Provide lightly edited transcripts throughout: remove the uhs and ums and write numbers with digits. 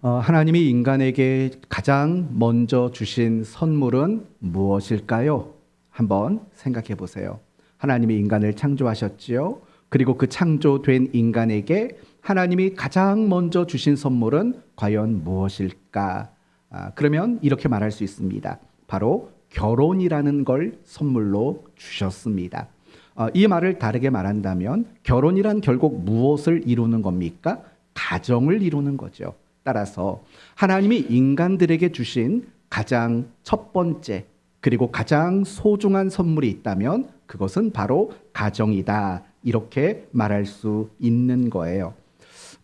하나님이 인간에게 가장 먼저 주신 선물은 무엇일까요? 한번 생각해 보세요. 하나님이 인간을 창조하셨지요. 그리고 그 창조된 인간에게 하나님이 가장 먼저 주신 선물은 과연 무엇일까? 그러면 이렇게 말할 수 있습니다. 바로 결혼이라는 걸 선물로 주셨습니다. 이 말을 다르게 말한다면 결혼이란 결국 무엇을 이루는 겁니까? 가정을 이루는 거죠. 따라서 하나님이 인간들에게 주신 가장 첫 번째 그리고 가장 소중한 선물이 있다면 그것은 바로 가정이다. 이렇게 말할 수 있는 거예요.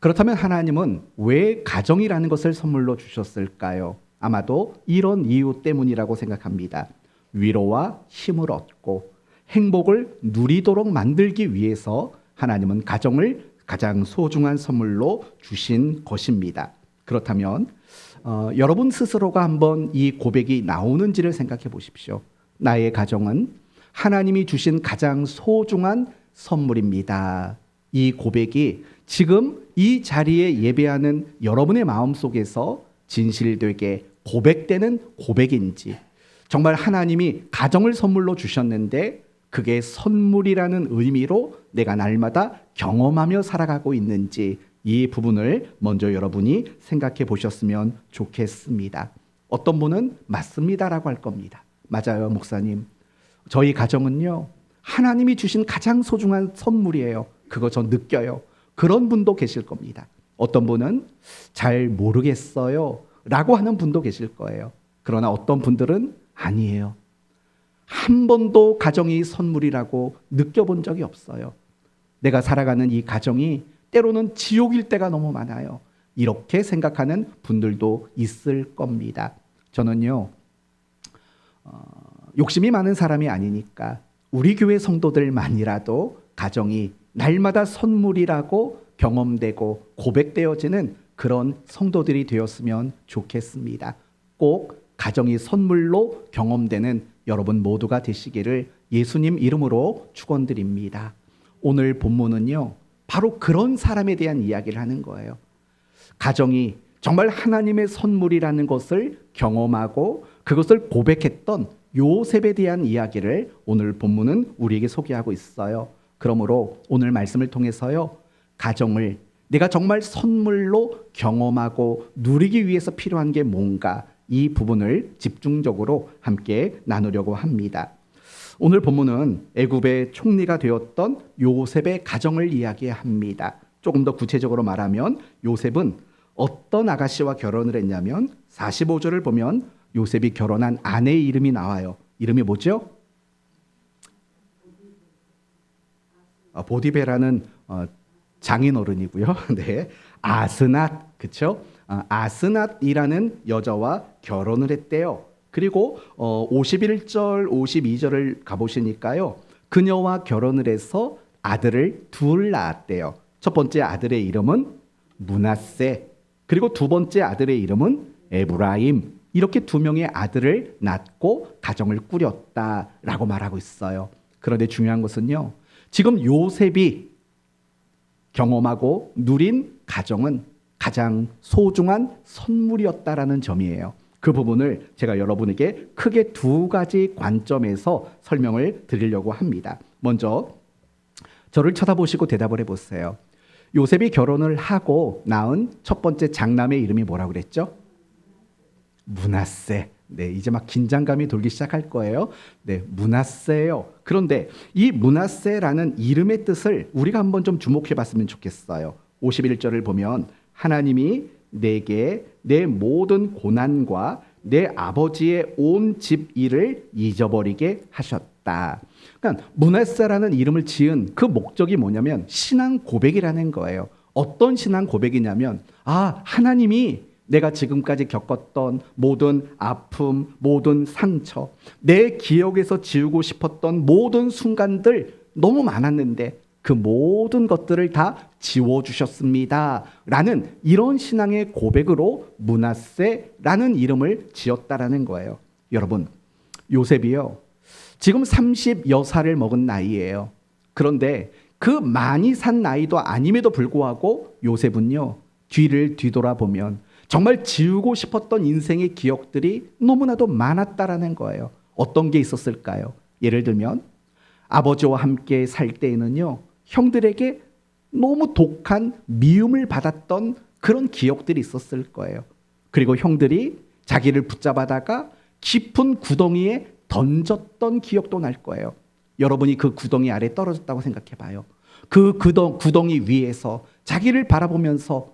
그렇다면 하나님은 왜 가정이라는 것을 선물로 주셨을까요? 아마도 이런 이유 때문이라고 생각합니다. 위로와 힘을 얻고 행복을 누리도록 만들기 위해서 하나님은 가정을 가장 소중한 선물로 주신 것입니다. 그렇다면 여러분 스스로가 한번 이 고백이 나오는지를 생각해 보십시오. 나의 가정은 하나님이 주신 가장 소중한 선물입니다. 이 고백이 지금 이 자리에 예배하는 여러분의 마음속에서 진실되게 고백되는 고백인지, 정말 하나님이 가정을 선물로 주셨는데 그게 선물이라는 의미로 내가 날마다 경험하며 살아가고 있는지, 이 부분을 먼저 여러분이 생각해 보셨으면 좋겠습니다. 어떤 분은 맞습니다라고 할 겁니다. 맞아요, 목사님. 저희 가정은요, 하나님이 주신 가장 소중한 선물이에요. 그거 저 느껴요. 그런 분도 계실 겁니다. 어떤 분은 잘 모르겠어요 라고 하는 분도 계실 거예요. 그러나 어떤 분들은 아니에요. 한 번도 가정이 선물이라고 느껴본 적이 없어요. 내가 살아가는 이 가정이 때로는 지옥일 때가 너무 많아요. 이렇게 생각하는 분들도 있을 겁니다. 저는요, 욕심이 많은 사람이 아니니까 우리 교회 성도들만이라도 가정이 날마다 선물이라고 경험되고 고백되어지는 그런 성도들이 되었으면 좋겠습니다. 꼭 가정이 선물로 경험되는 여러분 모두가 되시기를 예수님 이름으로 축원드립니다. 오늘 본문은요, 바로 그런 사람에 대한 이야기를 하는 거예요. 가정이 정말 하나님의 선물이라는 것을 경험하고 그것을 고백했던 요셉에 대한 이야기를 오늘 본문은 우리에게 소개하고 있어요. 그러므로 오늘 말씀을 통해서요, 가정을 내가 정말 선물로 경험하고 누리기 위해서 필요한 게 뭔가, 이 부분을 집중적으로 함께 나누려고 합니다. 오늘 본문은 애굽의 총리가 되었던 요셉의 가정을 이야기합니다. 조금 더 구체적으로 말하면 요셉은 어떤 아가씨와 결혼을 했냐면 45절을 보면 요셉이 결혼한 아내의 이름이 나와요. 이름이 뭐죠? 보디베라는 장인어른이고요. 네, 아스낫, 그렇죠? 아스낫이라는 여자와 결혼을 했대요. 그리고 51절, 52절을 가보시니까요, 그녀와 결혼을 해서 아들을 둘 낳았대요. 첫 번째 아들의 이름은 므낫세, 그리고 두 번째 아들의 이름은 에브라임. 이렇게 두 명의 아들을 낳고 가정을 꾸렸다라고 말하고 있어요. 그런데 중요한 것은요, 지금 요셉이 경험하고 누린 가정은 가장 소중한 선물이었다라는 점이에요. 그 부분을 제가 여러분에게 크게 두 가지 관점에서 설명을 드리려고 합니다. 먼저 저를 쳐다보시고 대답을 해보세요. 요셉이 결혼을 하고 낳은 첫 번째 장남의 이름이 뭐라고 그랬죠? 므낫세. 네, 이제 막 긴장감이 돌기 시작할 거예요. 네, 므낫세예요. 그런데 이 므낫세라는 이름의 뜻을 우리가 한번 좀 주목해 봤으면 좋겠어요. 51절을 보면 하나님이 내게 내 모든 고난과 내 아버지의 온 집 일을 잊어버리게 하셨다. 그러니까 므낫세라는 이름을 지은 그 목적이 뭐냐면 신앙 고백이라는 거예요. 어떤 신앙 고백이냐면, 하나님이 내가 지금까지 겪었던 모든 아픔, 모든 상처, 내 기억에서 지우고 싶었던 모든 순간들 너무 많았는데 그 모든 것들을 다 지워주셨습니다 라는 이런 신앙의 고백으로 므낫세라는 이름을 지었다라는 거예요. 여러분, 요셉이요, 지금 30여살을 먹은 나이예요. 그런데 그 많이 산 나이도 아님에도 불구하고 요셉은요, 뒤를 뒤돌아보면 정말 지우고 싶었던 인생의 기억들이 너무나도 많았다라는 거예요. 어떤 게 있었을까요? 예를 들면 아버지와 함께 살 때에는요, 형들에게 너무 독한 미움을 받았던 그런 기억들이 있었을 거예요. 그리고 형들이 자기를 붙잡아다가 깊은 구덩이에 던졌던 기억도 날 거예요. 여러분이 그 구덩이 아래 떨어졌다고 생각해 봐요. 그 구덩이 위에서 자기를 바라보면서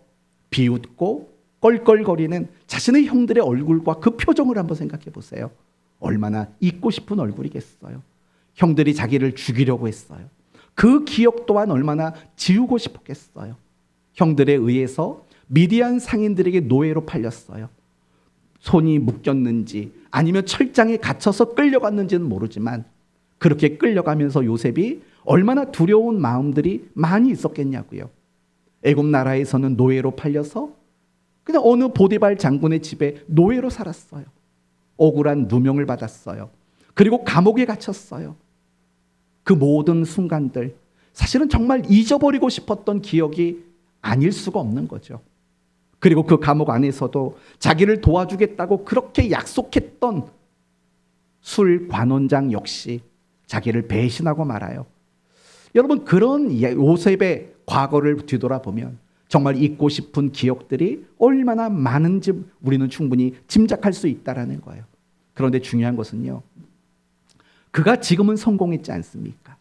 비웃고 껄껄거리는 자신의 형들의 얼굴과 그 표정을 한번 생각해 보세요. 얼마나 잊고 싶은 얼굴이겠어요. 형들이 자기를 죽이려고 했어요. 그 기억 또한 얼마나 지우고 싶었겠어요. 형들에 의해서 미디안 상인들에게 노예로 팔렸어요. 손이 묶였는지 아니면 철장에 갇혀서 끌려갔는지는 모르지만 그렇게 끌려가면서 요셉이 얼마나 두려운 마음들이 많이 있었겠냐고요. 애굽 나라에서는 노예로 팔려서 그냥 어느 보디발 장군의 집에 노예로 살았어요. 억울한 누명을 받았어요. 그리고 감옥에 갇혔어요. 그 모든 순간들, 사실은 정말 잊어버리고 싶었던 기억이 아닐 수가 없는 거죠. 그리고 그 감옥 안에서도 자기를 도와주겠다고 그렇게 약속했던 술 관원장 역시 자기를 배신하고 말아요. 여러분, 그런 요셉의 과거를 뒤돌아보면 정말 잊고 싶은 기억들이 얼마나 많은지 우리는 충분히 짐작할 수 있다는 거예요. 그런데 중요한 것은요, 그가 지금은 성공했지 않습니까?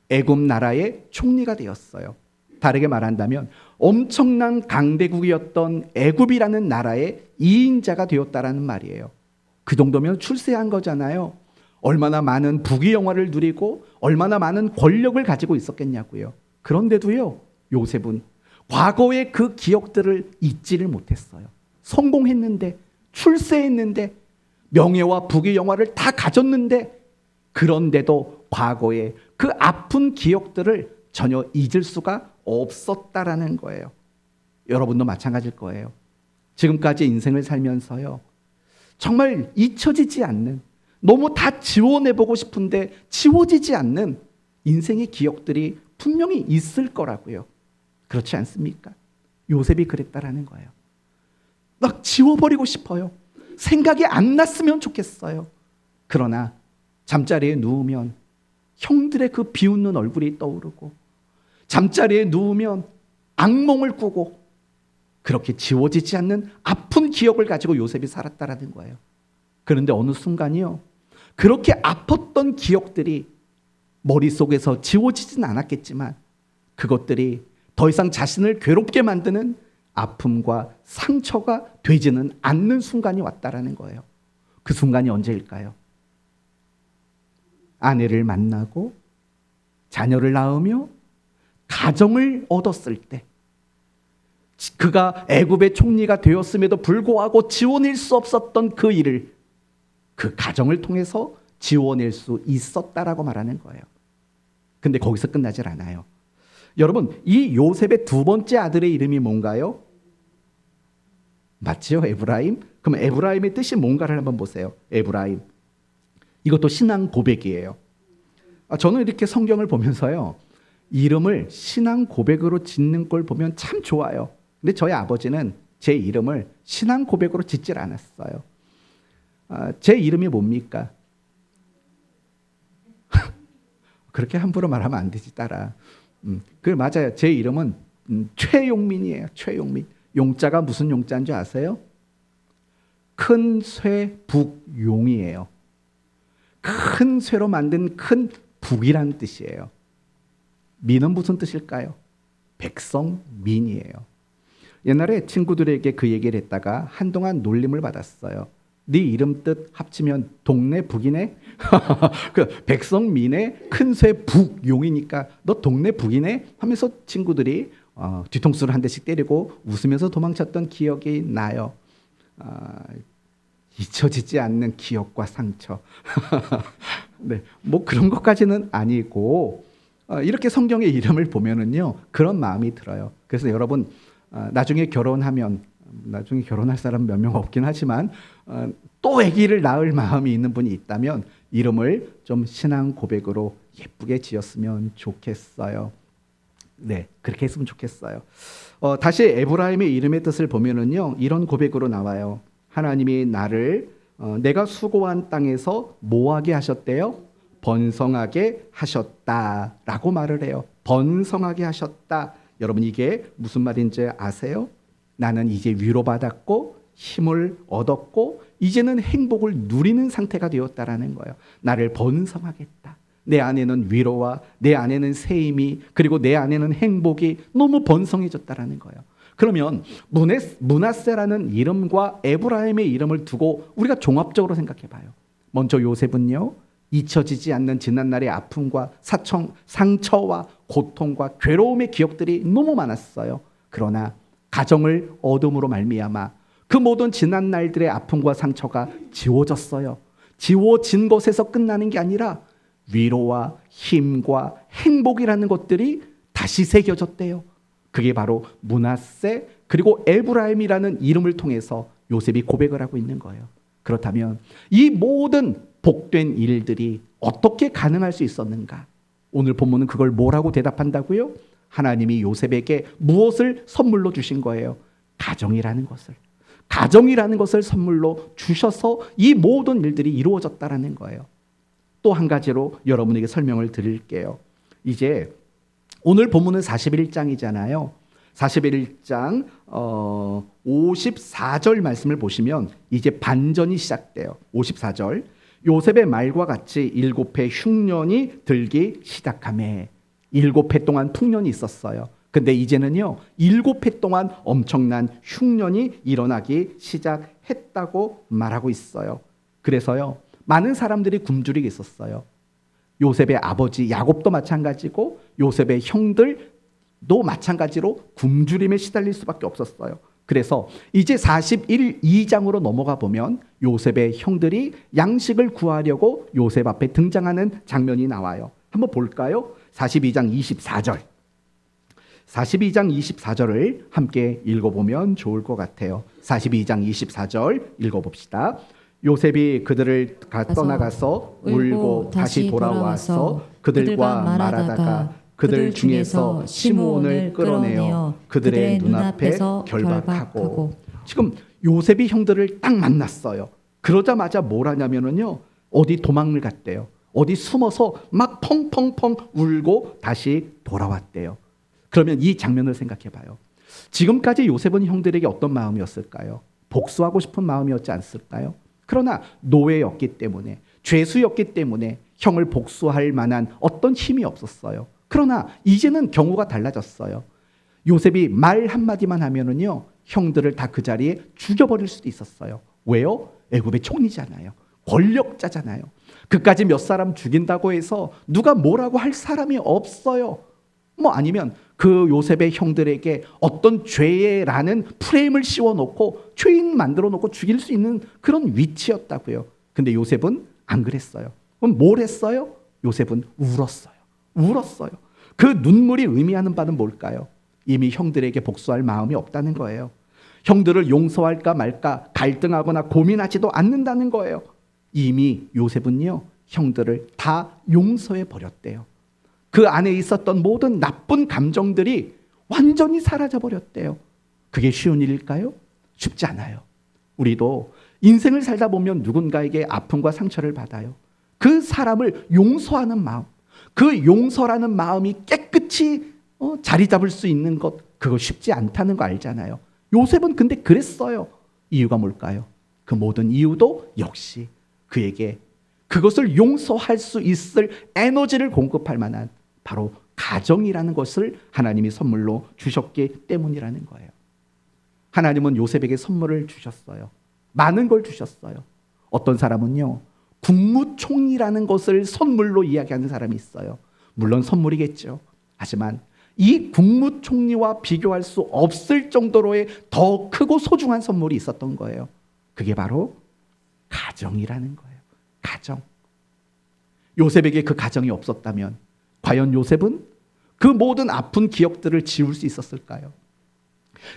애굽 나라의 총리가 되었어요. 다르게 말한다면 엄청난 강대국이었던 애굽이라는 나라의 2인자가 되었다라는 말이에요. 그 정도면 출세한 거잖아요. 얼마나 많은 부귀영화를 누리고 얼마나 많은 권력을 가지고 있었겠냐고요. 그런데도요, 요셉은 과거의 그 기억들을 잊지를 못했어요. 성공했는데, 출세했는데, 명예와 부귀영화를 다 가졌는데, 그런데도 과거의 그 아픈 기억들을 전혀 잊을 수가 없었다라는 거예요. 여러분도 마찬가지일 거예요. 지금까지 인생을 살면서요, 정말 잊혀지지 않는, 너무 다 지워내보고 싶은데 지워지지 않는 인생의 기억들이 분명히 있을 거라고요. 그렇지 않습니까? 요셉이 그랬다라는 거예요. 막 지워버리고 싶어요. 생각이 안 났으면 좋겠어요. 그러나 잠자리에 누우면 형들의 그 비웃는 얼굴이 떠오르고, 잠자리에 누우면 악몽을 꾸고, 그렇게 지워지지 않는 아픈 기억을 가지고 요셉이 살았다라는 거예요. 그런데 어느 순간이요, 그렇게 아팠던 기억들이 머릿속에서 지워지진 않았겠지만 그것들이 더 이상 자신을 괴롭게 만드는 아픔과 상처가 되지는 않는 순간이 왔다라는 거예요. 그 순간이 언제일까요? 아내를 만나고 자녀를 낳으며 가정을 얻었을 때, 그가 애굽의 총리가 되었음에도 불구하고 지워낼 수 없었던 그 일을 그 가정을 통해서 지워낼 수 있었다라고 말하는 거예요. 근데 거기서 끝나질 않아요. 여러분, 이 요셉의 두 번째 아들의 이름이 뭔가요? 맞지요? 에브라임? 그럼 에브라임의 뜻이 뭔가를 한번 보세요. 에브라임. 이것도 신앙 고백이에요. 저는 이렇게 성경을 보면서요, 이름을 신앙 고백으로 짓는 걸 보면 참 좋아요. 근데 저희 아버지는 제 이름을 신앙 고백으로 짓질 않았어요. 제 이름이 뭡니까? 그렇게 함부로 말하면 안 되지, 딸아. 그 맞아요. 제 이름은 최용민이에요. 최용민. 용자가 무슨 용자인 줄 아세요? 큰 쇠 북용이에요. 큰 쇠로 만든 큰 북이란 뜻이에요. 민은 무슨 뜻일까요? 백성민이에요. 옛날에 친구들에게 그 얘기를 했다가 한동안 놀림을 받았어요. 네 이름 뜻 합치면 동네 북이네? 그 백성민의 큰쇠 북용이니까 너 동네 북이네? 하면서 친구들이 뒤통수를 한 대씩 때리고 웃으면서 도망쳤던 기억이 나요. 잊혀지지 않는 기억과 상처. 네, 뭐 그런 것까지는 아니고, 이렇게 성경의 이름을 보면은요, 그런 마음이 들어요. 그래서 여러분, 나중에 결혼하면, 나중에 결혼할 사람 몇 명 없긴 하지만 또 아기를 낳을 마음이 있는 분이 있다면 이름을 좀 신앙 고백으로 예쁘게 지었으면 좋겠어요. 네, 그렇게 했으면 좋겠어요. 다시 에브라임의 이름의 뜻을 보면은요, 이런 고백으로 나와요. 하나님이 나를 내가 수고한 땅에서 뭐하게 하셨대요? 번성하게 하셨다라고 말을 해요. 번성하게 하셨다. 여러분, 이게 무슨 말인지 아세요? 나는 이제 위로받았고 힘을 얻었고 이제는 행복을 누리는 상태가 되었다라는 거예요. 나를 번성하겠다. 내 안에는 위로와 내 안에는 새 힘이, 그리고 내 안에는 행복이 너무 번성해졌다라는 거예요. 그러면 므낫세라는 이름과 에브라임의 이름을 두고 우리가 종합적으로 생각해 봐요. 먼저 요셉은요, 잊혀지지 않는 지난날의 아픔과 상처와 고통과 괴로움의 기억들이 너무 많았어요. 그러나 가정을 얻음으로 말미암아 그 모든 지난 날들의 아픔과 상처가 지워졌어요. 지워진 것에서 끝나는 게 아니라 위로와 힘과 행복이라는 것들이 다시 새겨졌대요. 그게 바로 므낫세 그리고 에브라임이라는 이름을 통해서 요셉이 고백을 하고 있는 거예요. 그렇다면 이 모든 복된 일들이 어떻게 가능할 수 있었는가? 오늘 본문은 그걸 뭐라고 대답한다고요? 하나님이 요셉에게 무엇을 선물로 주신 거예요? 가정이라는 것을 선물로 주셔서 이 모든 일들이 이루어졌다라는 거예요. 또 한 가지로 여러분에게 설명을 드릴게요. 이제 오늘 본문은 41장이잖아요. 41장 54절 말씀을 보시면 이제 반전이 시작돼요. 54절. 요셉의 말과 같이 7해 흉년이 들기 시작하매. 7해 동안 풍년이 있었어요. 근데 이제는요, 7해 동안 엄청난 흉년이 일어나기 시작했다고 말하고 있어요. 그래서요, 많은 사람들이 굶주리게 있었어요. 요셉의 아버지 야곱도 마찬가지고 요셉의 형들도 마찬가지로 굶주림에 시달릴 수밖에 없었어요. 그래서 이제 41장으로 넘어가 보면 요셉의 형들이 양식을 구하려고 요셉 앞에 등장하는 장면이 나와요. 한번 볼까요? 42장 24절. 42장 24절을 함께 읽어보면 좋을 것 같아요. 42장 24절 읽어봅시다. 요셉이 그들을 떠나가서 울고 다시 돌아와서 그들과 말하다가 그들 중에서 시므온을 끌어내어 그들의 눈앞에서 결박하고. 지금 요셉이 형들을 딱 만났어요. 그러자마자 뭘 하냐면요, 어디 도망을 갔대요. 어디 숨어서 막 펑펑펑 울고 다시 돌아왔대요. 그러면 이 장면을 생각해 봐요. 지금까지 요셉은 형들에게 어떤 마음이었을까요? 복수하고 싶은 마음이었지 않을까요? 그러나 노예였기 때문에, 죄수였기 때문에 형을 복수할 만한 어떤 힘이 없었어요. 그러나 이제는 경우가 달라졌어요. 요셉이 말 한마디만 하면은요, 형들을 다 그 자리에 죽여버릴 수도 있었어요. 왜요? 애굽의 총리잖아요. 권력자잖아요. 그까지 몇 사람 죽인다고 해서 누가 뭐라고 할 사람이 없어요. 아니면 그 요셉의 형들에게 어떤 죄라는 프레임을 씌워놓고 죄인 만들어 놓고 죽일 수 있는 그런 위치였다고요. 근데 요셉은 안 그랬어요. 그럼 뭘 했어요? 요셉은 울었어요. 그 눈물이 의미하는 바는 뭘까요? 이미 형들에게 복수할 마음이 없다는 거예요. 형들을 용서할까 말까 갈등하거나 고민하지도 않는다는 거예요. 이미 요셉은요, 형들을 다 용서해 버렸대요. 그 안에 있었던 모든 나쁜 감정들이 완전히 사라져 버렸대요. 그게 쉬운 일일까요? 쉽지 않아요. 우리도 인생을 살다 보면 누군가에게 아픔과 상처를 받아요. 그 사람을 용서하는 마음, 그 용서라는 마음이 깨끗이 자리 잡을 수 있는 것, 그거 쉽지 않다는 거 알잖아요. 요셉은 근데 그랬어요. 이유가 뭘까요? 그 모든 이유도 역시 그에게 그것을 용서할 수 있을 에너지를 공급할 만한 바로 가정이라는 것을 하나님이 선물로 주셨기 때문이라는 거예요. 하나님은 요셉에게 선물을 주셨어요. 많은 걸 주셨어요. 어떤 사람은요, 국무총리라는 것을 선물로 이야기하는 사람이 있어요. 물론 선물이겠죠. 하지만 이 국무총리와 비교할 수 없을 정도로의 더 크고 소중한 선물이 있었던 거예요. 그게 바로 가정이라는 거예요. 가정. 요셉에게 그 가정이 없었다면 과연 요셉은 그 모든 아픈 기억들을 지울 수 있었을까요?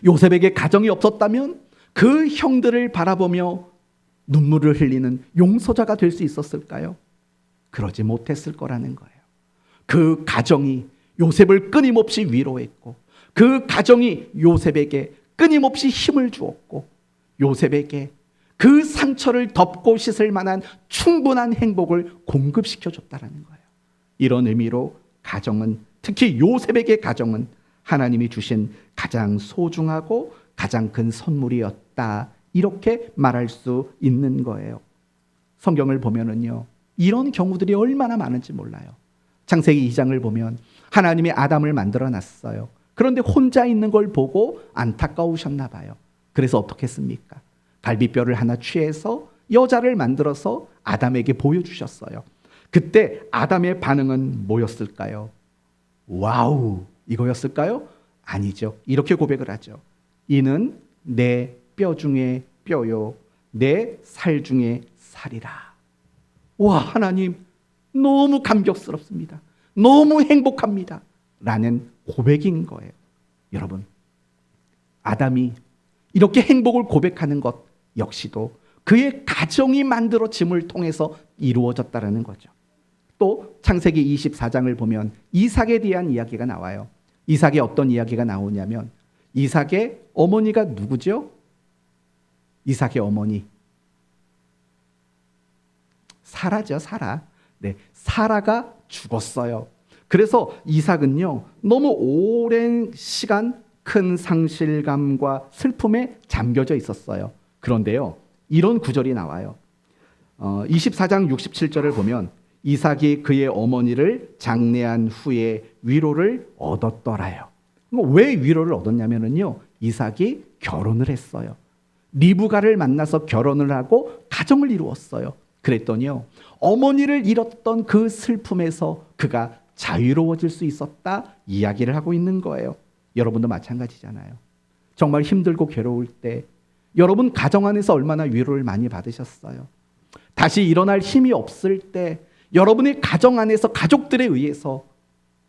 요셉에게 가정이 없었다면 그 형들을 바라보며 눈물을 흘리는 용서자가 될 수 있었을까요? 그러지 못했을 거라는 거예요. 그 가정이 요셉을 끊임없이 위로했고, 그 가정이 요셉에게 끊임없이 힘을 주었고 요셉에게 그 상처를 덮고 씻을 만한 충분한 행복을 공급시켜 줬다라는 거예요. 이런 의미로 가정은, 특히 요셉에게 가정은 하나님이 주신 가장 소중하고 가장 큰 선물이었다, 이렇게 말할 수 있는 거예요. 성경을 보면은요, 이런 경우들이 얼마나 많은지 몰라요. 창세기 2장을 보면 하나님이 아담을 만들어 놨어요. 그런데 혼자 있는 걸 보고 안타까우셨나 봐요. 그래서 어떻게 했습니까? 갈비뼈를 하나 취해서 여자를 만들어서 아담에게 보여주셨어요. 그때 아담의 반응은 뭐였을까요? 와우, 이거였을까요? 아니죠. 이렇게 고백을 하죠. 이는 내 뼈 중에 뼈요, 내 살 중에 살이라. 와, 하나님 너무 감격스럽습니다. 너무 행복합니다. 라는 고백인 거예요. 여러분, 아담이 이렇게 행복을 고백하는 것 역시도 그의 가정이 만들어짐을 통해서 이루어졌다는 거죠. 또 창세기 24장을 보면 이삭에 대한 이야기가 나와요. 이삭의 어떤 이야기가 나오냐면 이삭의 어머니가 누구죠? 이삭의 어머니 사라죠. 사라. 네, 사라가 죽었어요. 그래서 이삭은요, 너무 오랜 시간 큰 상실감과 슬픔에 잠겨져 있었어요. 그런데요, 이런 구절이 나와요. 24장 67절을 보면 이삭이 그의 어머니를 장례한 후에 위로를 얻었더라요. 왜 위로를 얻었냐면요, 이삭이 결혼을 했어요. 리브가를 만나서 결혼을 하고 가정을 이루었어요. 그랬더니요, 어머니를 잃었던 그 슬픔에서 그가 자유로워질 수 있었다, 이야기를 하고 있는 거예요. 여러분도 마찬가지잖아요. 정말 힘들고 괴로울 때 여러분 가정 안에서 얼마나 위로를 많이 받으셨어요. 다시 일어날 힘이 없을 때 여러분의 가정 안에서 가족들에 의해서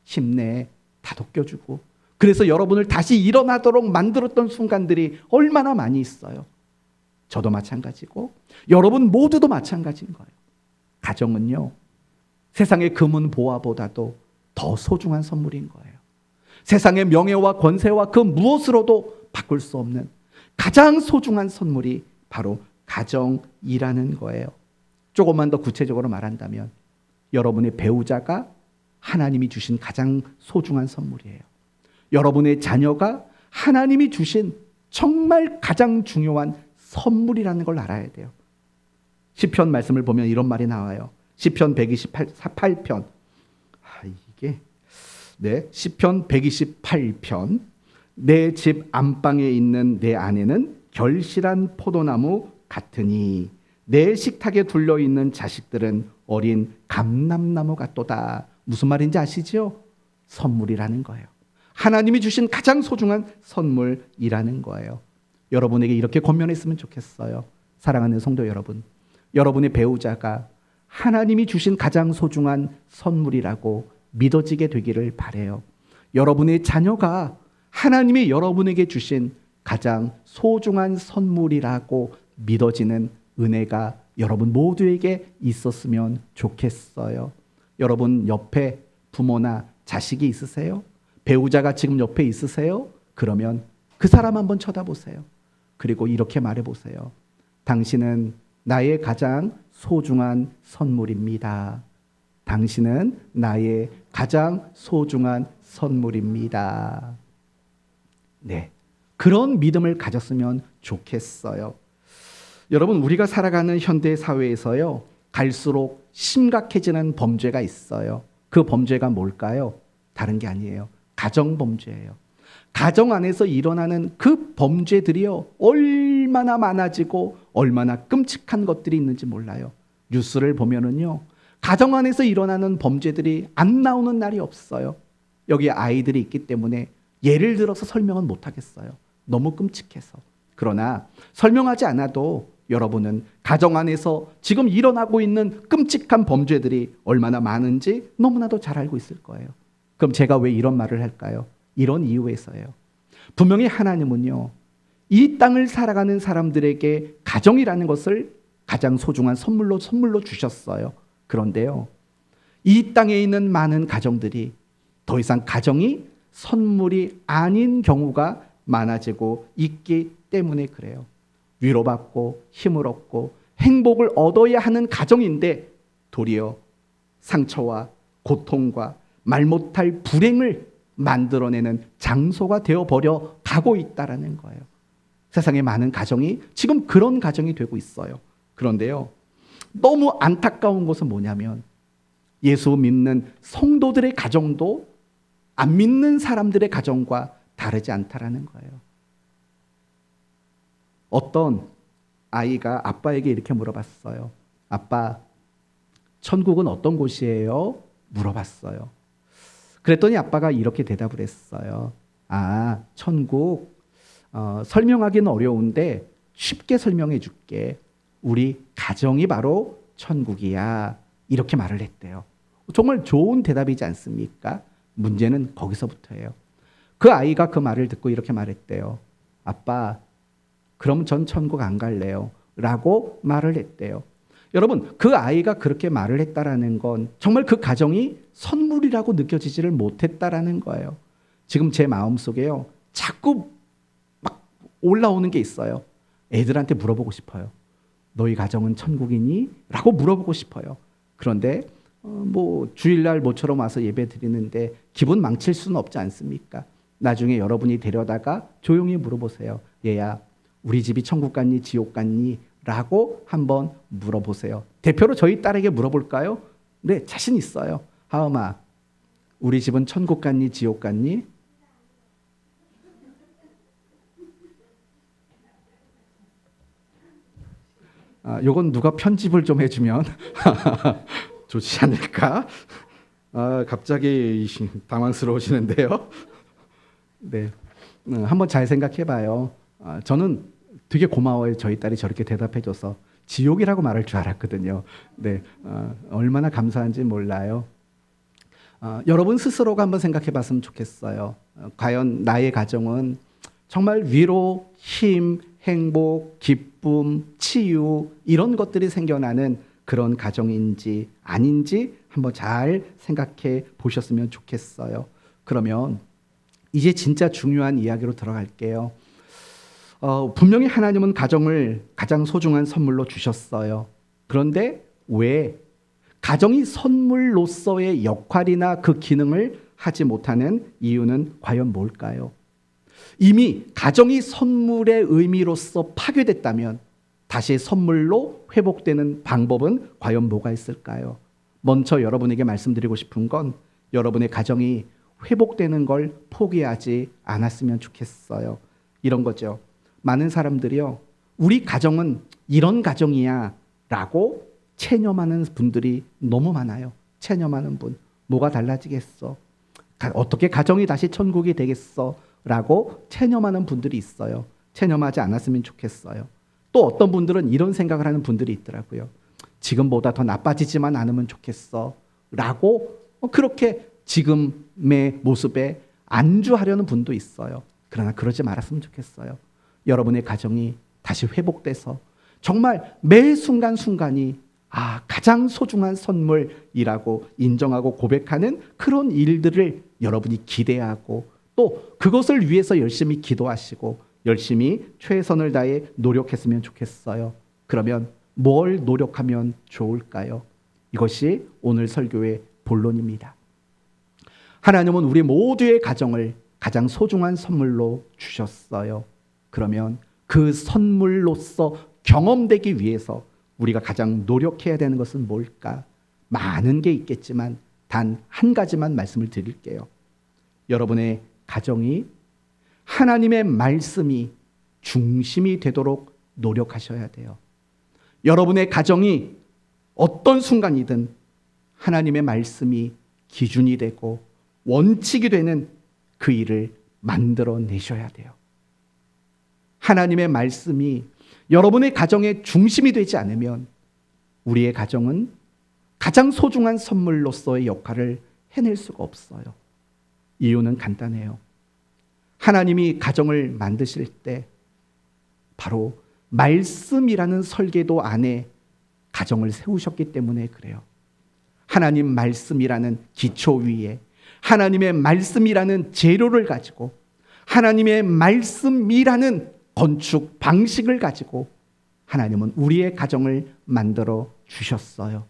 힘내 다독여주고, 그래서 여러분을 다시 일어나도록 만들었던 순간들이 얼마나 많이 있어요. 저도 마찬가지고 여러분 모두도 마찬가지인 거예요. 가정은요, 세상의 금은 보화보다도 더 소중한 선물인 거예요. 세상의 명예와 권세와 그 무엇으로도 바꿀 수 없는 가장 소중한 선물이 바로 가정이라는 거예요. 조금만 더 구체적으로 말한다면 여러분의 배우자가 하나님이 주신 가장 소중한 선물이에요. 여러분의 자녀가 하나님이 주신 정말 가장 중요한 선물이라는 걸 알아야 돼요. 시편 말씀을 보면 이런 말이 나와요. 시편 128편. 시편 128편. 내 집 안방에 있는 내 아내는 결실한 포도나무 같으니 내 식탁에 둘러 있는 자식들은 어린 감람나무 같도다. 무슨 말인지 아시죠? 선물이라는 거예요. 하나님이 주신 가장 소중한 선물이라는 거예요. 여러분에게 이렇게 권면했으면 좋겠어요. 사랑하는 성도 여러분, 여러분의 배우자가 하나님이 주신 가장 소중한 선물이라고 믿어지게 되기를 바라요. 여러분의 자녀가 하나님이 여러분에게 주신 가장 소중한 선물이라고 믿어지는 은혜가 여러분 모두에게 있었으면 좋겠어요. 여러분 옆에 부모나 자식이 있으세요? 배우자가 지금 옆에 있으세요? 그러면 그 사람 한번 쳐다보세요. 그리고 이렇게 말해보세요. 당신은 나의 가장 소중한 선물입니다. 당신은 나의 가장 소중한 선물입니다. 네, 그런 믿음을 가졌으면 좋겠어요. 여러분, 우리가 살아가는 현대 사회에서요, 갈수록 심각해지는 범죄가 있어요. 그 범죄가 뭘까요? 다른 게 아니에요. 가정 범죄예요. 가정 안에서 일어나는 그 범죄들이요, 얼마나 많아지고 얼마나 끔찍한 것들이 있는지 몰라요. 뉴스를 보면은요, 가정 안에서 일어나는 범죄들이 안 나오는 날이 없어요. 여기 아이들이 있기 때문에 예를 들어서 설명은 못 하겠어요. 너무 끔찍해서. 그러나 설명하지 않아도 여러분은 가정 안에서 지금 일어나고 있는 끔찍한 범죄들이 얼마나 많은지 너무나도 잘 알고 있을 거예요. 그럼 제가 왜 이런 말을 할까요? 이런 이유에서예요. 분명히 하나님은요, 이 땅을 살아가는 사람들에게 가정이라는 것을 가장 소중한 선물로 주셨어요. 그런데요, 이 땅에 있는 많은 가정들이 더 이상 가정이 선물이 아닌 경우가 많아지고 있기 때문에 그래요. 위로받고 힘을 얻고 행복을 얻어야 하는 가정인데 도리어 상처와 고통과 말 못할 불행을 만들어내는 장소가 되어버려 가고 있다는 거예요. 세상에 많은 가정이 지금 그런 가정이 되고 있어요. 그런데요, 너무 안타까운 것은 뭐냐면 예수 믿는 성도들의 가정도 안 믿는 사람들의 가정과 다르지 않다라는 거예요. 어떤 아이가 아빠에게 이렇게 물어봤어요. 아빠, 천국은 어떤 곳이에요? 물어봤어요. 그랬더니 아빠가 이렇게 대답을 했어요. 천국 설명하기는 어려운데 쉽게 설명해 줄게. 우리 가정이 바로 천국이야. 이렇게 말을 했대요. 정말 좋은 대답이지 않습니까? 문제는 거기서부터예요. 그 아이가 그 말을 듣고 이렇게 말했대요. 아빠, 그럼 전 천국 안 갈래요. 라고 말을 했대요. 여러분, 그 아이가 그렇게 말을 했다라는 건 정말 그 가정이 선물이라고 느껴지지를 못했다라는 거예요. 지금 제 마음속에요, 자꾸 막 올라오는 게 있어요. 애들한테 물어보고 싶어요. 너희 가정은 천국이니? 라고 물어보고 싶어요. 그런데 주일날 모처럼 와서 예배 드리는데 기분 망칠 수는 없지 않습니까? 나중에 여러분이 데려다가 조용히 물어보세요. 얘야, 우리 집이 천국 같니 지옥 같니? 라고 한번 물어보세요. 대표로 저희 딸에게 물어볼까요? 네, 자신 있어요. 하음아, 우리 집은 천국 같니 지옥 같니? 요건 누가 편집을 좀 해주면 좋지 않을까? 갑자기 당황스러우시는데요. 네, 한번 잘 생각해봐요. 저는 되게 고마워요. 저희 딸이 저렇게 대답해줘서. 지옥이라고 말할 줄 알았거든요. 네, 얼마나 감사한지 몰라요. 여러분 스스로가 한번 생각해봤으면 좋겠어요. 과연 나의 가정은 정말 위로, 힘, 행복, 기쁨, 치유 이런 것들이 생겨나는 그런 가정인지 아닌지 한번 잘 생각해 보셨으면 좋겠어요. 그러면 이제 진짜 중요한 이야기로 들어갈게요. 분명히 하나님은 가정을 가장 소중한 선물로 주셨어요. 그런데 왜 가정이 선물로서의 역할이나 그 기능을 하지 못하는 이유는 과연 뭘까요? 이미 가정이 선물의 의미로서 파괴됐다면 다시 선물로 회복되는 방법은 과연 뭐가 있을까요? 먼저 여러분에게 말씀드리고 싶은 건 여러분의 가정이 회복되는 걸 포기하지 않았으면 좋겠어요. 이런 거죠. 많은 사람들이요, 우리 가정은 이런 가정이야 라고 체념하는 분들이 너무 많아요. 체념하는 분. 뭐가 달라지겠어? 어떻게 가정이 다시 천국이 되겠어? 라고 체념하는 분들이 있어요. 체념하지 않았으면 좋겠어요. 또 어떤 분들은 이런 생각을 하는 분들이 있더라고요. 지금보다 더 나빠지지만 않으면 좋겠어 라고 그렇게 지금의 모습에 안주하려는 분도 있어요. 그러나 그러지 말았으면 좋겠어요. 여러분의 가정이 다시 회복돼서 정말 매 순간순간이 가장 소중한 선물이라고 인정하고 고백하는 그런 일들을 여러분이 기대하고 또 그것을 위해서 열심히 기도하시고 열심히 최선을 다해 노력했으면 좋겠어요. 그러면 뭘 노력하면 좋을까요? 이것이 오늘 설교의 본론입니다. 하나님은 우리 모두의 가정을 가장 소중한 선물로 주셨어요. 그러면 그 선물로서 경험되기 위해서 우리가 가장 노력해야 되는 것은 뭘까? 많은 게 있겠지만 단 한 가지만 말씀을 드릴게요. 여러분의 가정이 하나님의 말씀이 중심이 되도록 노력하셔야 돼요. 여러분의 가정이 어떤 순간이든 하나님의 말씀이 기준이 되고 원칙이 되는 그 일을 만들어내셔야 돼요. 하나님의 말씀이 여러분의 가정의 중심이 되지 않으면 우리의 가정은 가장 소중한 선물로서의 역할을 해낼 수가 없어요. 이유는 간단해요. 하나님이 가정을 만드실 때 바로 말씀이라는 설계도 안에 가정을 세우셨기 때문에 그래요. 하나님 말씀이라는 기초 위에 하나님의 말씀이라는 재료를 가지고 하나님의 말씀이라는 건축 방식을 가지고 하나님은 우리의 가정을 만들어 주셨어요.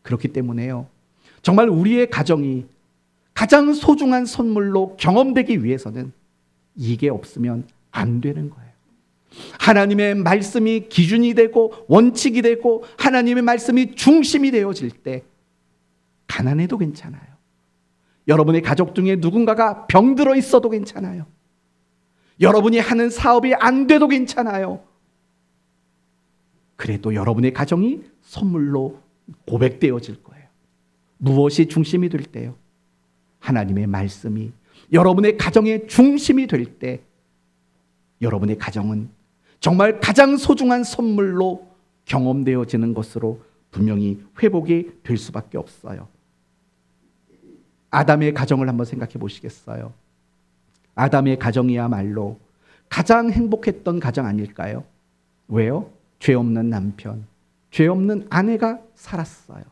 그렇기 때문에요, 정말 우리의 가정이 가장 소중한 선물로 경험되기 위해서는 이게 없으면 안 되는 거예요. 하나님의 말씀이 기준이 되고 원칙이 되고 하나님의 말씀이 중심이 되어질 때 가난해도 괜찮아요. 여러분의 가족 중에 누군가가 병들어 있어도 괜찮아요. 여러분이 하는 사업이 안 돼도 괜찮아요. 그래도 여러분의 가정이 선물로 고백되어질 거예요. 무엇이 중심이 될 때요? 하나님의 말씀이 여러분의 가정의 중심이 될 때 여러분의 가정은 정말 가장 소중한 선물로 경험되어지는 것으로 분명히 회복이 될 수밖에 없어요. 아담의 가정을 한번 생각해 보시겠어요? 아담의 가정이야말로 가장 행복했던 가정 아닐까요? 왜요? 죄 없는 남편, 죄 없는 아내가 살았어요.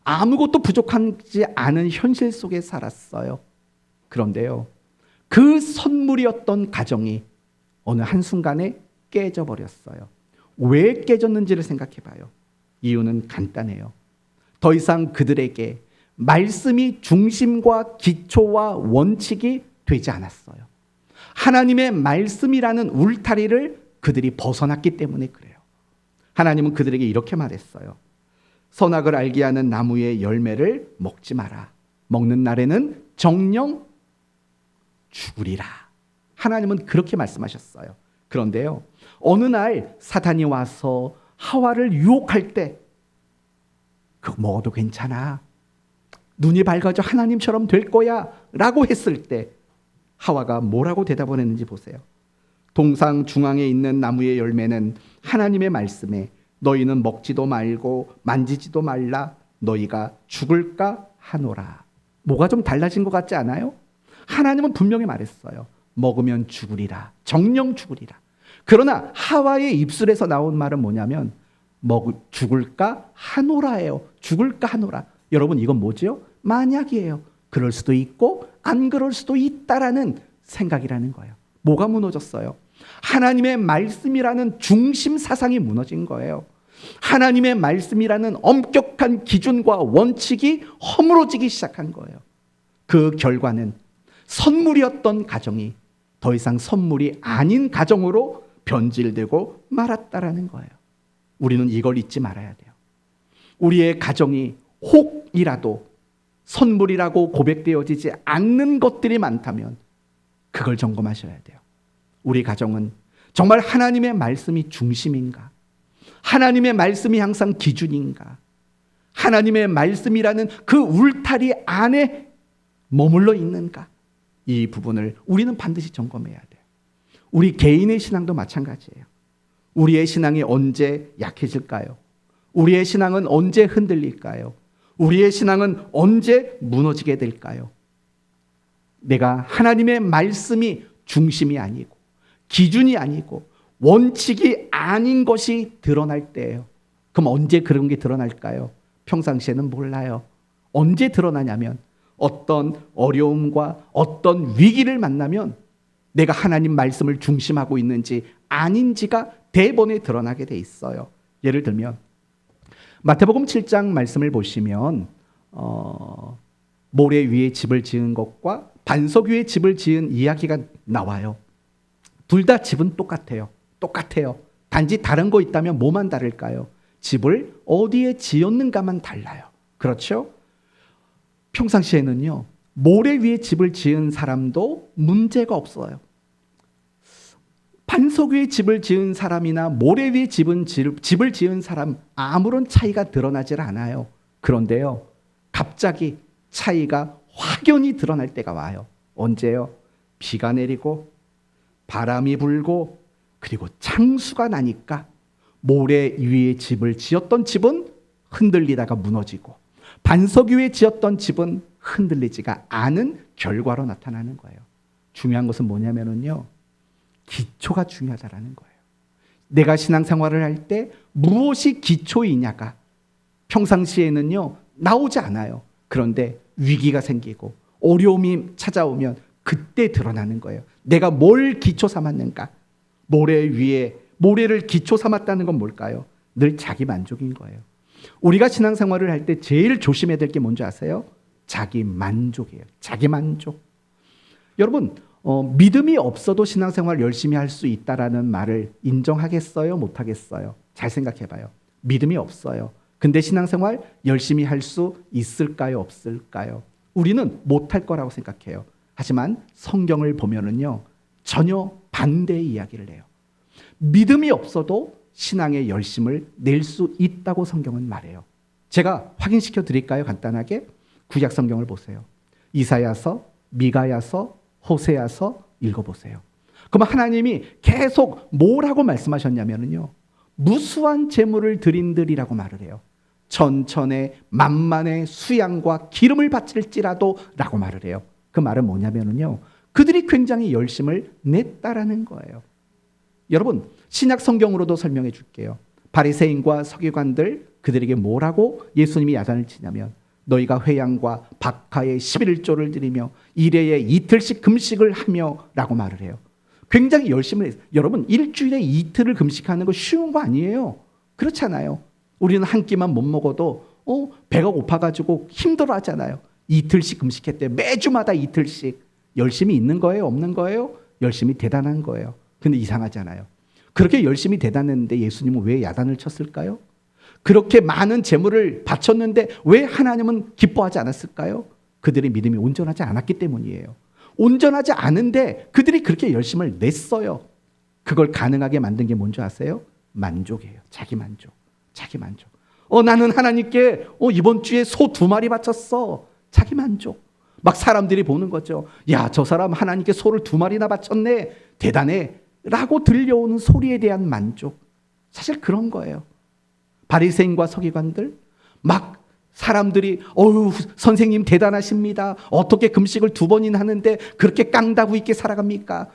아무것도 부족하지 않은 현실 속에 살았어요. 그런데요, 그 선물이었던 가정이 어느 한순간에 깨져버렸어요. 왜 깨졌는지를 생각해 봐요. 이유는 간단해요. 더 이상 그들에게 말씀이 중심과 기초와 원칙이 되지 않았어요. 하나님의 말씀이라는 울타리를 그들이 벗어났기 때문에 그래요. 하나님은 그들에게 이렇게 말했어요. 선악을 알게 하는 나무의 열매를 먹지 마라. 먹는 날에는 정녕 죽으리라. 하나님은 그렇게 말씀하셨어요. 그런데요, 어느 날 사탄이 와서 하와를 유혹할 때 그거 먹어도 괜찮아, 눈이 밝아져 하나님처럼 될 거야 라고 했을 때 하와가 뭐라고 대답을 했는지 보세요. 동상 중앙에 있는 나무의 열매는 하나님의 말씀에 너희는 먹지도 말고 만지지도 말라, 너희가 죽을까 하노라. 뭐가 좀 달라진 것 같지 않아요? 하나님은 분명히 말했어요. 먹으면 죽으리라, 정녕 죽으리라. 그러나 하와의 입술에서 나온 말은 뭐냐면 죽을까 하노라예요. 죽을까 하노라. 여러분, 이건 뭐죠? 만약이에요. 그럴 수도 있고 안 그럴 수도 있다라는 생각이라는 거예요. 뭐가 무너졌어요? 하나님의 말씀이라는 중심 사상이 무너진 거예요. 하나님의 말씀이라는 엄격한 기준과 원칙이 허물어지기 시작한 거예요. 그 결과는 선물이었던 가정이 더 이상 선물이 아닌 가정으로 변질되고 말았다라는 거예요. 우리는 이걸 잊지 말아야 돼요. 우리의 가정이 혹이라도 선물이라고 고백되어지지 않는 것들이 많다면 그걸 점검하셔야 돼요. 우리 가정은 정말 하나님의 말씀이 중심인가? 하나님의 말씀이 항상 기준인가? 하나님의 말씀이라는 그 울타리 안에 머물러 있는가? 이 부분을 우리는 반드시 점검해야 돼요. 우리 개인의 신앙도 마찬가지예요. 우리의 신앙이 언제 약해질까요? 우리의 신앙은 언제 흔들릴까요? 우리의 신앙은 언제 무너지게 될까요? 내가 하나님의 말씀이 중심이 아니고 기준이 아니고 원칙이 아닌 것이 드러날 때예요. 그럼 언제 그런 게 드러날까요? 평상시에는 몰라요. 언제 드러나냐면 어떤 어려움과 어떤 위기를 만나면 내가 하나님 말씀을 중심하고 있는지 아닌지가 대번에 드러나게 돼 있어요. 예를 들면 마태복음 7장 말씀을 보시면 모래 위에 집을 지은 것과 반석 위에 집을 지은 이야기가 나와요. 둘 다 집은 똑같아요. 단지 다른 거 있다면 뭐만 다를까요? 집을 어디에 지었는가만 달라요. 그렇죠? 평상시에는요, 모래 위에 집을 지은 사람도 문제가 없어요. 반석 위에 집을 지은 사람이나 모래 위에 집을 지은 사람 아무런 차이가 드러나질 않아요. 그런데요, 갑자기 차이가 확연히 드러날 때가 와요. 언제요? 비가 내리고 바람이 불고 그리고 창수가 나니까 모래 위에 집을 지었던 집은 흔들리다가 무너지고 반석 위에 지었던 집은 흔들리지가 않은 결과로 나타나는 거예요. 중요한 것은 뭐냐면요, 기초가 중요하다라는 거예요. 내가 신앙생활을 할 때 무엇이 기초이냐가 평상시에는요 나오지 않아요. 그런데 위기가 생기고 어려움이 찾아오면 그때 드러나는 거예요. 내가 뭘 기초 삼았는가? 모래 위에 모래를 기초 삼았다는 건 뭘까요? 늘 자기 만족인 거예요. 우리가 신앙생활을 할 때 제일 조심해야 될 게 뭔지 아세요? 자기 만족이에요. 자기 만족. 여러분, 믿음이 없어도 신앙생활 열심히 할 수 있다라는 말을 인정하겠어요? 못하겠어요? 잘 생각해봐요. 믿음이 없어요. 근데 신앙생활 열심히 할 수 있을까요? 없을까요? 우리는 못할 거라고 생각해요. 하지만 성경을 보면은요, 전혀 반대의 이야기를 해요. 믿음이 없어도 신앙의 열심을 낼 수 있다고 성경은 말해요. 제가 확인시켜 드릴까요? 간단하게. 구약 성경을 보세요. 이사야서, 미가야서, 호세야서 읽어보세요. 그럼 하나님이 계속 뭐라고 말씀하셨냐면요, 무수한 제물을 드린들이라고 말을 해요. 천천에 만만의 수양과 기름을 바칠지라도 라고 말을 해요. 그 말은 뭐냐면요, 그들이 굉장히 열심을 냈다라는 거예요. 여러분, 신약 성경으로도 설명해 줄게요. 바리새인과 서기관들, 그들에게 뭐라고 예수님이 야단을 치냐면, 너희가 회양과 박하의 11조를 드리며 일회에 이틀씩 금식을 하며 라고 말을 해요. 굉장히 열심히 해요. 여러분, 일주일에 이틀을 금식하는 거 쉬운 거 아니에요. 그렇잖아요. 우리는 한 끼만 못 먹어도 배가 고파가지고 힘들어 하잖아요. 이틀씩 금식했대요. 매주마다 이틀씩. 열심히 있는 거예요? 없는 거예요? 열심히 대단한 거예요. 근데 이상하잖아요. 그렇게 열심히 대단했는데 예수님은 왜 야단을 쳤을까요? 그렇게 많은 재물을 바쳤는데 왜 하나님은 기뻐하지 않았을까요? 그들의 믿음이 온전하지 않았기 때문이에요. 온전하지 않은데 그들이 그렇게 열심을 냈어요. 그걸 가능하게 만든 게 뭔지 아세요? 만족이에요. 자기 만족. 자기 만족. 나는 하나님께 이번 주에 소 2마리 바쳤어. 자기 만족. 막 사람들이 보는 거죠. 야, 저 사람 하나님께 소를 2마리나 바쳤네. 대단해. 라고 들려오는 소리에 대한 만족. 사실 그런 거예요. 바리새인과 서기관들, 막 사람들이 선생님 대단하십니다. 어떻게 금식을 2번이나 하는데 그렇게 깡다구 있게 살아갑니까?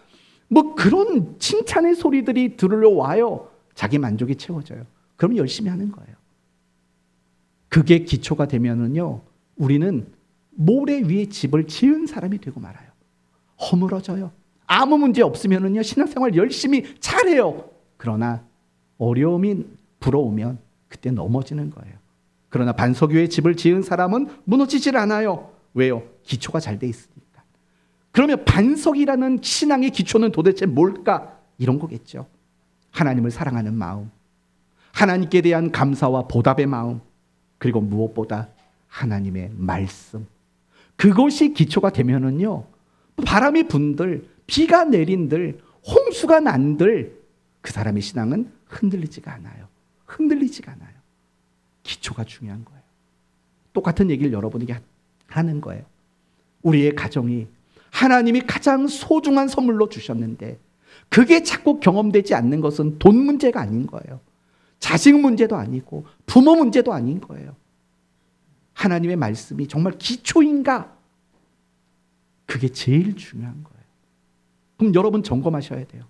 뭐 그런 칭찬의 소리들이 들려와요. 자기 만족이 채워져요. 그럼 열심히 하는 거예요. 그게 기초가 되면은요, 우리는 모래 위에 집을 지은 사람이 되고 말아요. 허물어져요. 아무 문제 없으면은요, 신앙생활 열심히 잘해요. 그러나 어려움이 불어오면 그때 넘어지는 거예요. 그러나 반석 위에 집을 지은 사람은 무너지질 않아요. 왜요? 기초가 잘 돼 있으니까. 그러면 반석이라는 신앙의 기초는 도대체 뭘까? 이런 거겠죠. 하나님을 사랑하는 마음, 하나님께 대한 감사와 보답의 마음, 그리고 무엇보다 하나님의 말씀. 그것이 기초가 되면은요, 바람이 분들, 비가 내린들, 홍수가 난들 그 사람의 신앙은 흔들리지가 않아요. 흔들리지가 않아요. 기초가 중요한 거예요. 똑같은 얘기를 여러분에게 하는 거예요. 우리의 가정이 하나님이 가장 소중한 선물로 주셨는데 그게 자꾸 경험되지 않는 것은 돈 문제가 아닌 거예요. 자식 문제도 아니고 부모 문제도 아닌 거예요. 하나님의 말씀이 정말 기초인가? 그게 제일 중요한 거예요. 그럼 여러분 점검하셔야 돼요.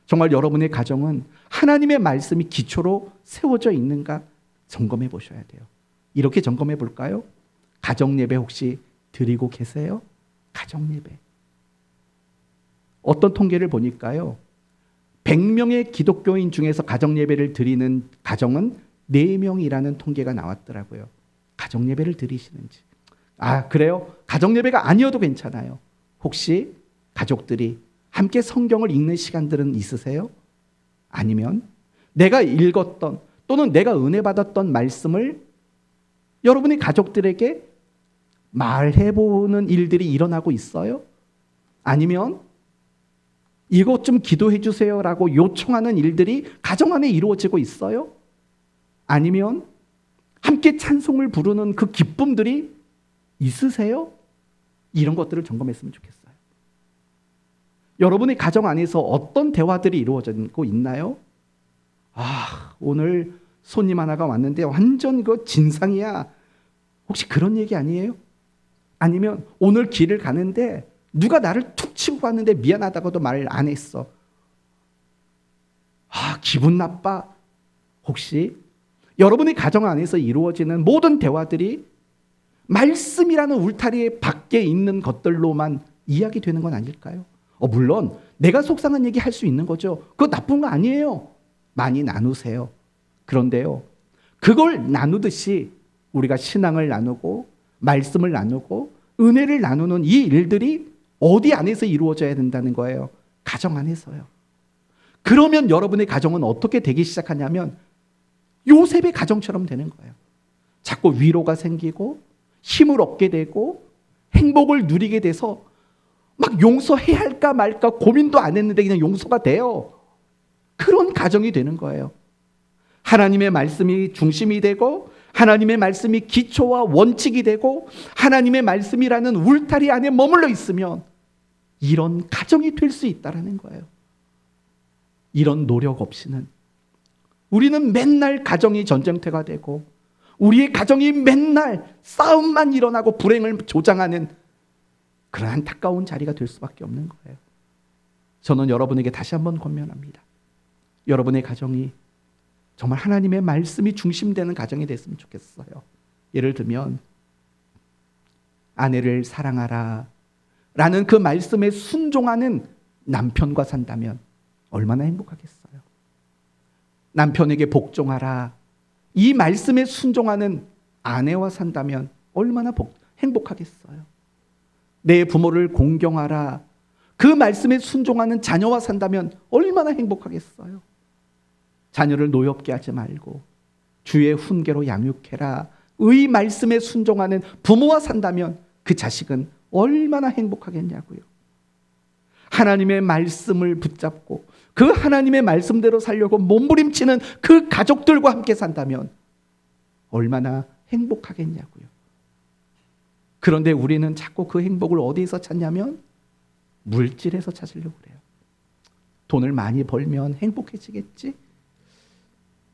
정말 여러분의 가정은 하나님의 말씀이 기초로 세워져 있는가 점검해 보셔야 돼요. 이렇게 점검해 볼까요? 가정 예배 혹시 드리고 계세요? 가정 예배. 어떤 통계를 보니까요, 100명의 기독교인 중에서 가정 예배를 드리는 가정은 4명이라는 통계가 나왔더라고요. 가정 예배를 드리시는지. 아, 그래요? 가정 예배가 아니어도 괜찮아요. 혹시 가족들이 함께 성경을 읽는 시간들은 있으세요? 아니면 내가 읽었던 또는 내가 은혜 받았던 말씀을 여러분의 가족들에게 말해보는 일들이 일어나고 있어요? 아니면 이것 좀 기도해 주세요라고 요청하는 일들이 가정 안에 이루어지고 있어요? 아니면 함께 찬송을 부르는 그 기쁨들이 있으세요? 이런 것들을 점검했으면 좋겠어요. 여러분의 가정 안에서 어떤 대화들이 이루어지고 있나요? 아, 오늘 손님 하나가 왔는데 완전 그 진상이야. 혹시 그런 얘기 아니에요? 아니면 오늘 길을 가는데 누가 나를 툭 치고 갔는데 미안하다고도 말을 안 했어. 아, 기분 나빠. 혹시 여러분의 가정 안에서 이루어지는 모든 대화들이 말씀이라는 울타리 밖에 있는 것들로만 이야기되는 건 아닐까요? 물론 내가 속상한 얘기 할 수 있는 거죠. 그거 나쁜 거 아니에요. 많이 나누세요. 그런데요, 그걸 나누듯이 우리가 신앙을 나누고 말씀을 나누고 은혜를 나누는 이 일들이 어디 안에서 이루어져야 된다는 거예요. 가정 안에서요. 그러면 여러분의 가정은 어떻게 되기 시작하냐면 요셉의 가정처럼 되는 거예요. 자꾸 위로가 생기고 힘을 얻게 되고 행복을 누리게 돼서 막 용서해야 할까 말까 고민도 안 했는데 그냥 용서가 돼요. 그런 가정이 되는 거예요. 하나님의 말씀이 중심이 되고 하나님의 말씀이 기초와 원칙이 되고 하나님의 말씀이라는 울타리 안에 머물러 있으면 이런 가정이 될 수 있다는 거예요. 이런 노력 없이는 우리는 맨날 가정이 전쟁터가 되고 우리의 가정이 맨날 싸움만 일어나고 불행을 조장하는 그런 안타까운 자리가 될 수밖에 없는 거예요. 저는 여러분에게 다시 한번 권면합니다. 여러분의 가정이 정말 하나님의 말씀이 중심되는 가정이 됐으면 좋겠어요. 예를 들면 아내를 사랑하라 라는 그 말씀에 순종하는 남편과 산다면 얼마나 행복하겠어요. 남편에게 복종하라 이 말씀에 순종하는 아내와 산다면 얼마나 행복하겠어요. 내 부모를 공경하라 그 말씀에 순종하는 자녀와 산다면 얼마나 행복하겠어요. 자녀를 노엽게 하지 말고 주의 훈계로 양육해라 의 말씀에 순종하는 부모와 산다면 그 자식은 얼마나 행복하겠냐고요. 하나님의 말씀을 붙잡고 그 하나님의 말씀대로 살려고 몸부림치는 그 가족들과 함께 산다면 얼마나 행복하겠냐고요. 그런데 우리는 자꾸 그 행복을 어디에서 찾냐면 물질에서 찾으려고 그래요. 돈을 많이 벌면 행복해지겠지?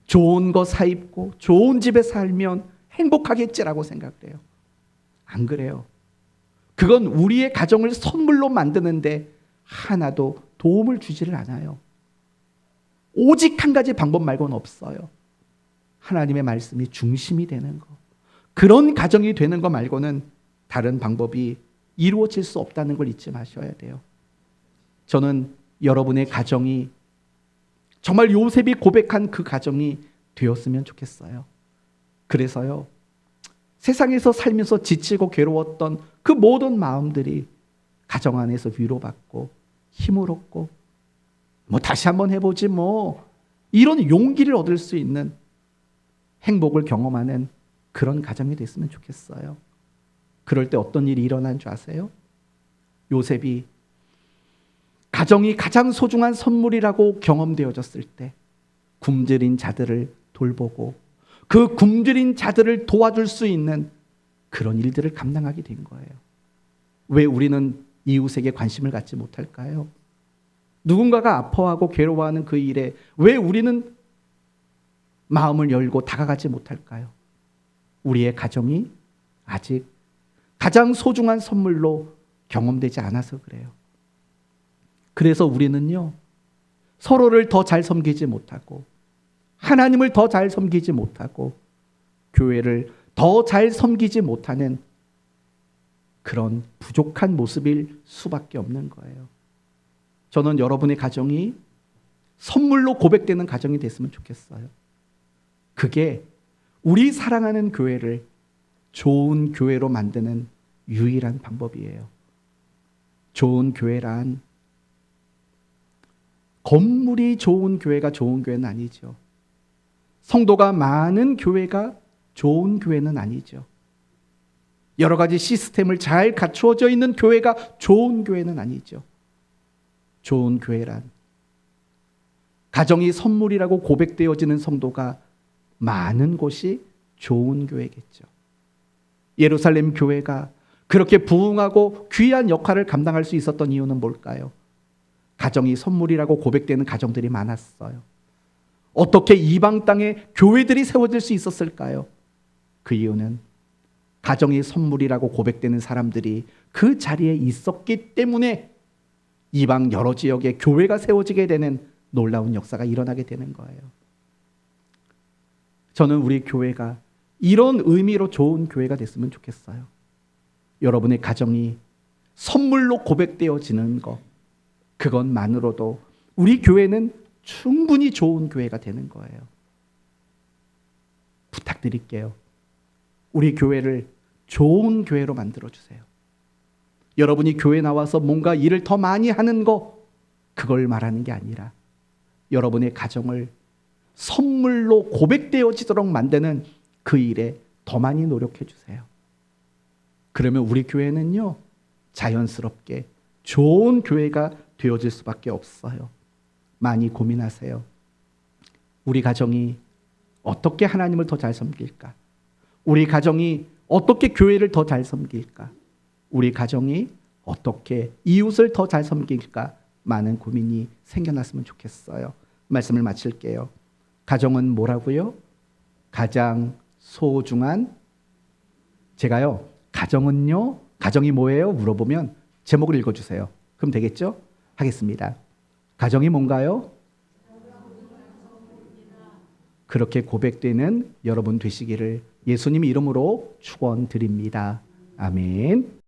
좋은 거 사 입고 좋은 집에 살면 행복하겠지라고 생각을 해요. 안 그래요. 그건 우리의 가정을 선물로 만드는데 하나도 도움을 주지를 않아요. 오직 한 가지 방법 말고는 없어요. 하나님의 말씀이 중심이 되는 거. 그런 가정이 되는 거 말고는 다른 방법이 이루어질 수 없다는 걸 잊지 마셔야 돼요. 저는 여러분의 가정이 정말 요셉이 고백한 그 가정이 되었으면 좋겠어요. 그래서요, 세상에서 살면서 지치고 괴로웠던 그 모든 마음들이 가정 안에서 위로받고 힘을 얻고 다시 한번 해보지 이런 용기를 얻을 수 있는 행복을 경험하는 그런 가정이 됐으면 좋겠어요. 그럴 때 어떤 일이 일어난 줄 아세요? 요셉이 가정이 가장 소중한 선물이라고 경험되어졌을 때 굶주린 자들을 돌보고 그 굶주린 자들을 도와줄 수 있는 그런 일들을 감당하게 된 거예요. 왜 우리는 이웃에게 관심을 갖지 못할까요? 누군가가 아파하고 괴로워하는 그 일에 왜 우리는 마음을 열고 다가가지 못할까요? 우리의 가정이 아직 가장 소중한 선물로 경험되지 않아서 그래요. 그래서 우리는요, 서로를 더 잘 섬기지 못하고 하나님을 더 잘 섬기지 못하고 교회를 더 잘 섬기지 못하는 그런 부족한 모습일 수밖에 없는 거예요. 저는 여러분의 가정이 선물로 고백되는 가정이 됐으면 좋겠어요. 그게 우리 사랑하는 교회를 좋은 교회로 만드는 유일한 방법이에요. 좋은 교회란 건물이 좋은 교회가 좋은 교회는 아니죠. 성도가 많은 교회가 좋은 교회는 아니죠. 여러 가지 시스템을 잘 갖추어져 있는 교회가 좋은 교회는 아니죠. 좋은 교회란 가정이 선물이라고 고백되어지는 성도가 많은 곳이 좋은 교회겠죠. 예루살렘 교회가 그렇게 부흥하고 귀한 역할을 감당할 수 있었던 이유는 뭘까요? 가정이 선물이라고 고백되는 가정들이 많았어요. 어떻게 이방 땅에 교회들이 세워질 수 있었을까요? 그 이유는 가정이 선물이라고 고백되는 사람들이 그 자리에 있었기 때문에 이방 여러 지역에 교회가 세워지게 되는 놀라운 역사가 일어나게 되는 거예요. 저는 우리 교회가 이런 의미로 좋은 교회가 됐으면 좋겠어요. 여러분의 가정이 선물로 고백되어지는 것, 그것만으로도 우리 교회는 충분히 좋은 교회가 되는 거예요. 부탁드릴게요. 우리 교회를 좋은 교회로 만들어주세요. 여러분이 교회 나와서 뭔가 일을 더 많이 하는 거, 그걸 말하는 게 아니라 여러분의 가정을 선물로 고백되어지도록 만드는 그 일에 더 많이 노력해 주세요. 그러면 우리 교회는요, 자연스럽게 좋은 교회가 되어질 수밖에 없어요. 많이 고민하세요. 우리 가정이 어떻게 하나님을 더 잘 섬길까? 우리 가정이 어떻게 교회를 더 잘 섬길까? 우리 가정이 어떻게 이웃을 더 잘 섬길까? 많은 고민이 생겨났으면 좋겠어요. 말씀을 마칠게요. 가정은 뭐라고요? 가장 소중한, 제가요, 가정은요, 가정이 뭐예요? 물어보면 제목을 읽어주세요. 그럼 되겠죠? 하겠습니다. 가정이 뭔가요? 그렇게 고백되는 여러분 되시기를 예수님 이름으로 축원드립니다. 아멘.